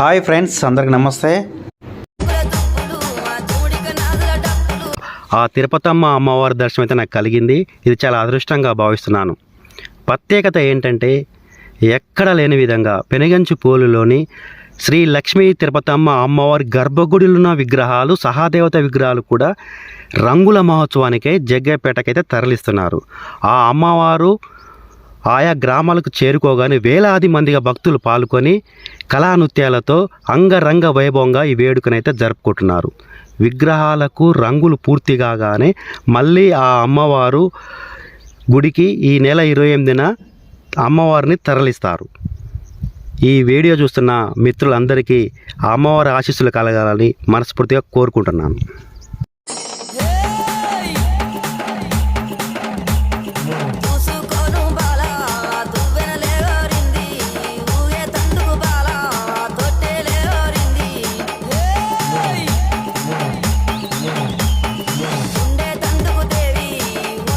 Hi friends, అందరికి నమస్తే. ఆ తిరుపతమ్మ అమ్మవారి దర్శనం అయితే నాకు కలిగింది. ఇది చాలా అదృష్టంగా భావిస్తున్నాను. ప్రత్యేకత ఏంటంటే ఎక్కడ లేని విధంగా పెనుగంచి పోలులోని శ్రీ లక్ష్మీ తిరుపతమ్మ అమ్మవారి గర్భగుడిలో ఉన్న విగ్రహాలు, సహాదేవత విగ్రహాలు కూడా రంగుల మహోత్సవానికై జగ్గయ్యపేటకైతే తరలిస్తున్నారు. ఆ అమ్మవారు ఆయా గ్రామాలకు చేరుకోగానే వేలాది మందిగా భక్తులు పాల్గొని కళానృత్యాలతో అంగరంగ వైభవంగా ఈ వేడుకనైతే జరుపుకుంటున్నారు. విగ్రహాలకు రంగులు పూర్తి కాగానే మళ్ళీ ఆ అమ్మవారు గుడికి ఈ నెల 28న అమ్మవారిని తరలిస్తారు. ఈ వీడియో చూస్తున్న మిత్రులందరికీ ఆ అమ్మవారి ఆశీస్సులు కలగాలని మనస్ఫూర్తిగా కోరుకుంటున్నాను.